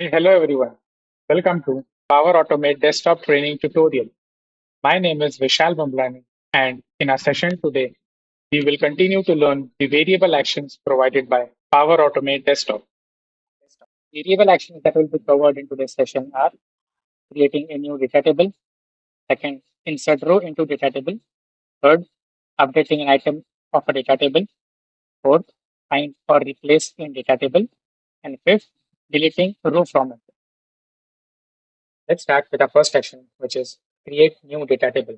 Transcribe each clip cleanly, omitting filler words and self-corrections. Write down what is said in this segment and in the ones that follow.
Hey, hello everyone. Welcome to Power Automate Desktop Training Tutorial. My name is Vishal Bamblani, and in our session today, we will continue to learn the variable actions provided by Power Automate Desktop. Variable actions that will be covered in today's session are creating a new data table, second, insert row into data table, third, updating an item of a data table, fourth, find or replace in data table, and fifth, deleting row from it. Let's start with our first action, which is create new data table.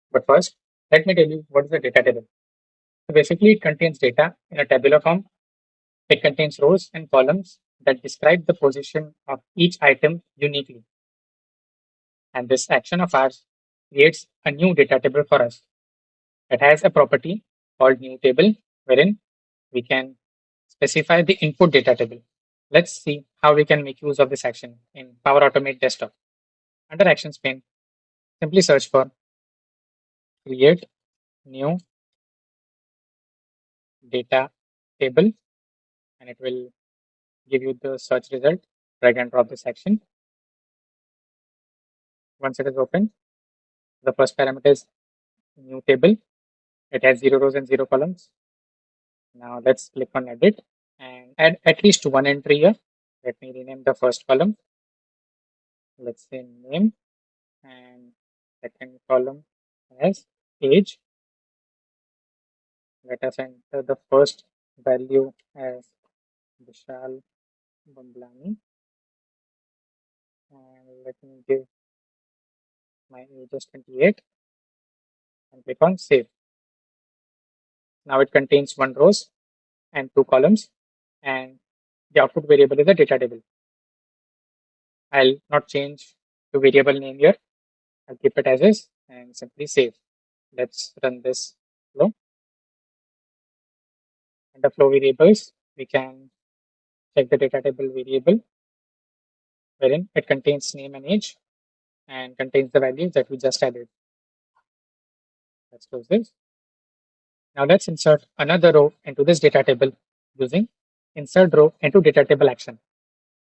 But first, let me tell you what is a data table. So basically, it contains data in a tabular form. It contains rows and columns that describe the position of each item uniquely. And this action of ours creates a new data table for us. It has a property called new table, wherein we can specify the input data table. Let's see how we can make use of this action in Power Automate Desktop. Under Actions pane, simply search for create new data table, and it will give you the search result. Drag and drop this action. Once it is open, the first parameter is new table. It has 0 rows and 0 columns. Now let's click on edit and add at least one entry here. Let me rename the first column. Let's say name, and second column as age. Let us enter the first value as Vishal Bamblani, and let me give my age as 28 and click on save. Now it contains 1 rows and 2 columns, and the output variable is a data table. I'll not change the variable name here. I'll keep it as is and simply save. Let's run this flow. Under flow variables, we can check the data table variable, wherein it contains name and age and contains the values that we just added. Let's close this. Now let's insert another row into this data table using insert row into data table action.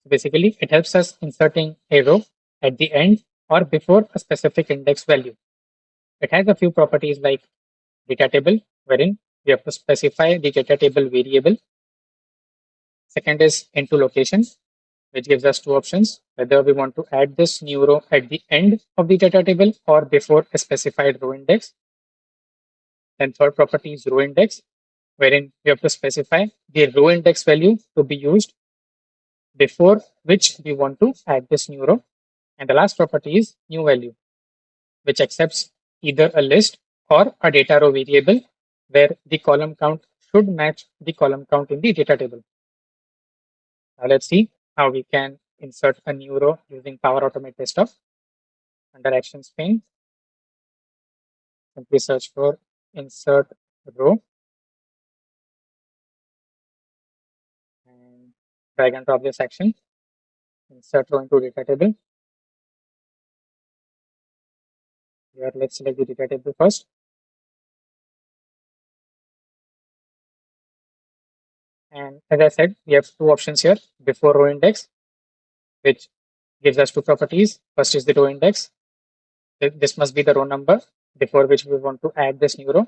So basically, it helps us inserting a row at the end or before a specific index value. It has a few properties like data table, wherein we have to specify the data table variable. Second is into location, which gives us two options, whether we want to add this new row at the end of the data table or before a specified row index. Then third property is row index, wherein we have to specify the row index value to be used before which we want to add this new row. And the last property is new value, which accepts either a list or a data row variable where the column count should match the column count in the data table. Now let's see how we can insert a new row using Power Automate Desktop. Under Actions pane, simply search for insert row and drag and drop this action. Insert row into data table. Here, let's select the data table first. And as I said, we have two options here, before row index, which gives us two properties. First is the row index. This must be the row number before which we want to add this new row,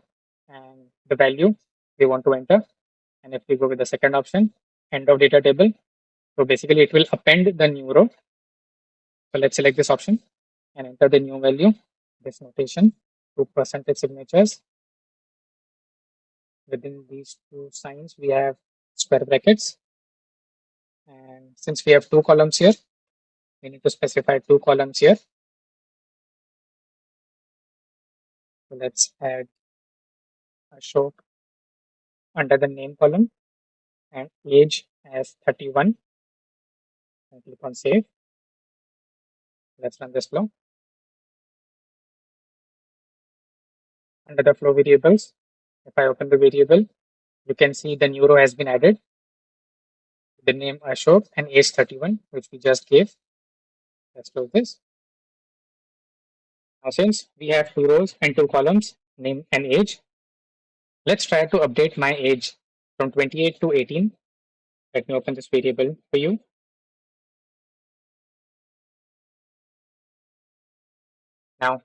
and the value we want to enter. And if we go with the second option, end of data table, so basically it will append the new row. So let's select this option and enter the new value. This notation, 2% signatures. Within these two signs, we have square brackets. And since we have two columns here, we need to specify two columns here. So let's add Ashok under the name column and age as 31 and click on save. Let's run this flow. Under the flow variables, if I open the variable, you can see the new row has been added. The name Ashok and age 31, which we just gave. Let's close this. Now, since we have two rows and two columns, name and age, let's try to update my age from 28 to 18. Let me open this variable for you. Now,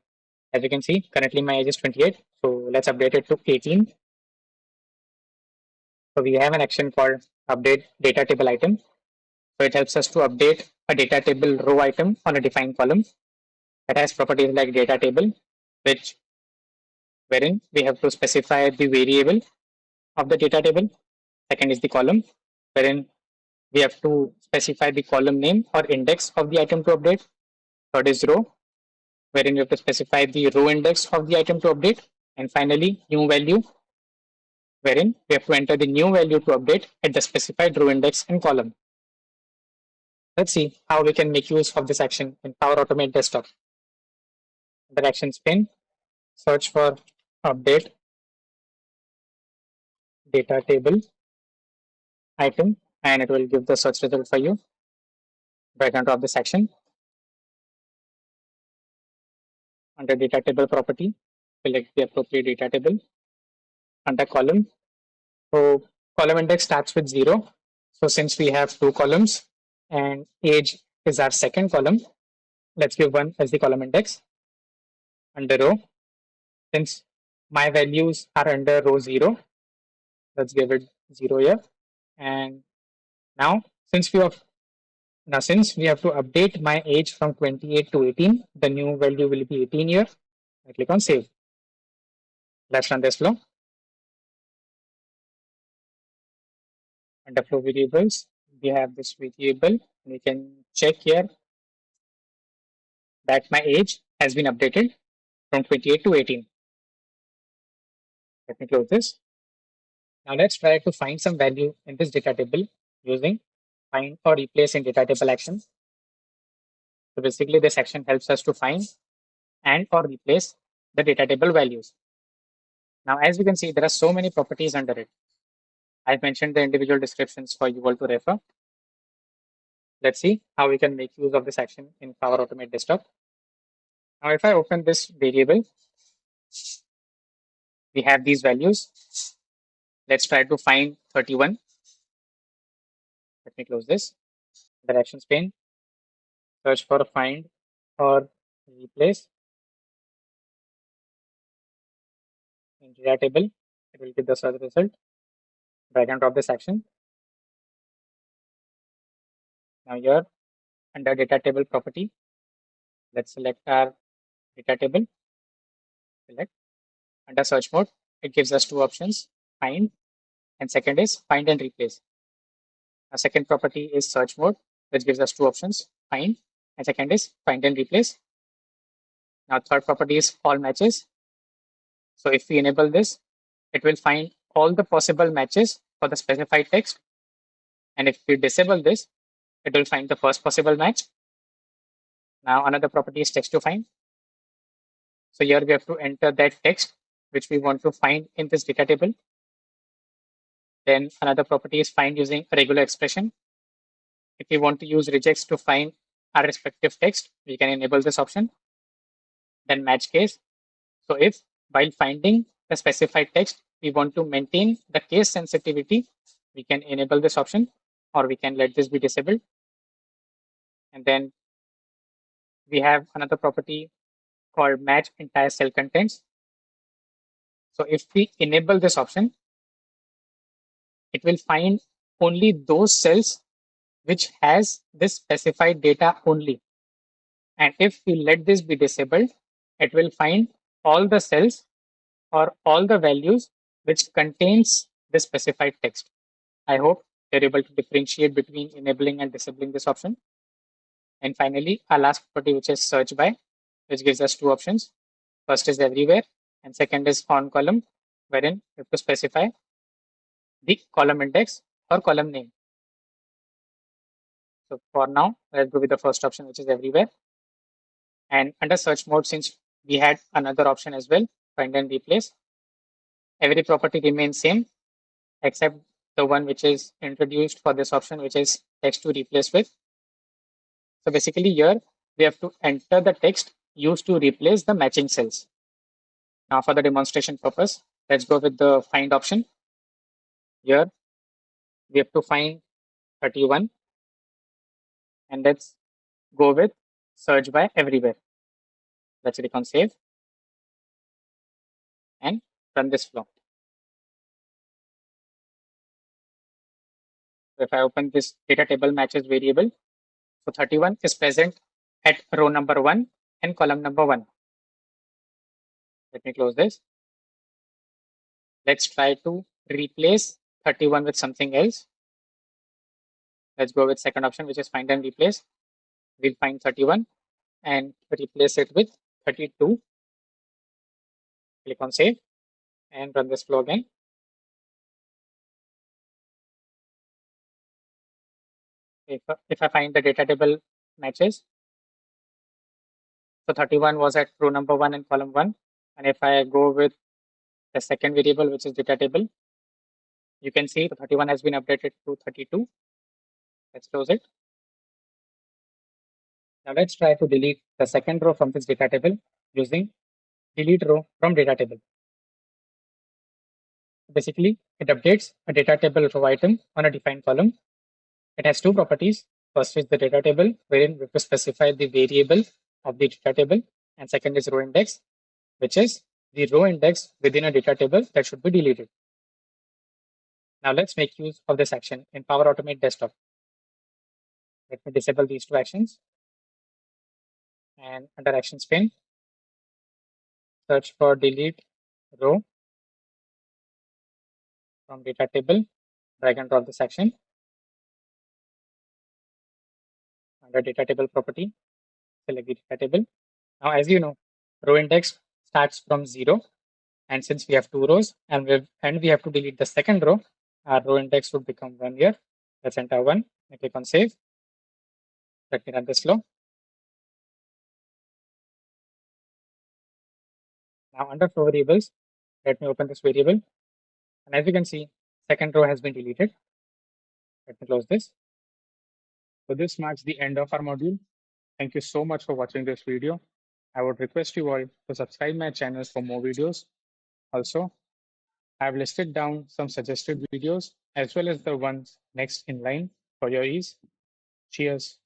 as you can see, currently my age is 28. So let's update it to 18. So we have an action called update data table item. So it helps us to update a data table row item on a defined column. It has properties like data table, which wherein we have to specify the variable of the data table. Second is the column, wherein we have to specify the column name or index of the item to update. Third is row, wherein we have to specify the row index of the item to update. And finally, new value, wherein we have to enter the new value to update at the specified row index and column. Let's see how we can make use of this action in Power Automate Desktop. The action pane, search for update data table item, and it will give the search result for you. Right on top of the section, under data table property, select the appropriate data table. Under column, so column index starts with 0. So since we have two columns and age is our second column, let's give 1 as the column index. Under row, since my values are under row 0, let's give it 0 here. And now since we have to update my age from 28 to 18, the new value will be 18 here. I click on save. Let's run this flow. Under flow variables, we have this variable. We can check here that my age has been updated from 28 to 18. Let me close this. Now let's try to find some value in this data table using find or replace in data table action. So basically this action helps us to find and or replace the data table values. Now as you can see, there are so many properties under it. I've mentioned the individual descriptions for you all to refer. Let's see how we can make use of this action in Power Automate Desktop. Now if I open this variable, we have these values. Let's try to find 31. Let me close this. The actions pane, search for find or replace in data table. It will give the search result. Drag and drop this action. Now here under data table property, let's select our data table. Select under search mode. It gives us two options: find, and second is find and replace. Our second property is search mode, which gives us two options: find, and second is find and replace. Now third property is all matches. So if we enable this, it will find all the possible matches for the specified text. And if we disable this, it will find the first possible match. Now another property is text to find. So here we have to enter that text which we want to find in this data table. Then another property is find using a regular expression. If we want to use regex to find our respective text, we can enable this option. Then match case. So if while finding the specified text, we want to maintain the case sensitivity, we can enable this option, or we can let this be disabled. And then we have another property called match entire cell contents. So if we enable this option, it will find only those cells which has this specified data only. And if we let this be disabled, it will find all the cells or all the values which contains the specified text. I hope you're able to differentiate between enabling and disabling this option. And finally, our last property, which is search by, which gives us two options. First is everywhere, and second is on column, wherein we have to specify the column index or column name. So for now, let's go with the first option, which is everywhere. And under search mode, since we had another option as well, find and replace, every property remains same, except the one which is introduced for this option, which is text to replace with. So basically here, we have to enter the text used to replace the matching cells. Now for the demonstration purpose, let's go with the find option. Here, we have to find 31, and let's go with search by everywhere. Let's click on save and run this flow. So if I open this data table matches variable, so 31 is present at row number 1 and column number 1. Let me close this. Let's try to replace 31 with something else. Let's go with second option, which is find and replace. We'll find 31 and replace it with 32. Click on save and run this flow again. If I find the data table matches, so 31 was at row number 1 and column 1. And if I go with the second variable, which is data table, you can see the 31 has been updated to 32. Let's close it. Now let's try to delete the second row from this data table using delete row from data table. Basically, it updates a data table row item on a defined column. It has two properties. First is the data table, wherein we have to specify the variable of the data table. And second is row index, which is the row index within a data table that should be deleted. Now let's make use of this action in Power Automate Desktop. Let me disable these two actions. And under Actions pane, search for delete row from data table, drag and drop this action. Under data table property, select the data table. Now, as you know, row index starts from 0. And since we have two rows and we have to delete the second row, our row index would become 1 here. Let's enter 1 and click on save. Let me run this flow. Now under flow variables, let me open this variable. And as you can see, second row has been deleted. Let me close this. So this marks the end of our module. Thank you so much for watching this video. I would request you all to subscribe my channel for more videos. Also, I have listed down some suggested videos as well as the ones next in line for your ease. Cheers.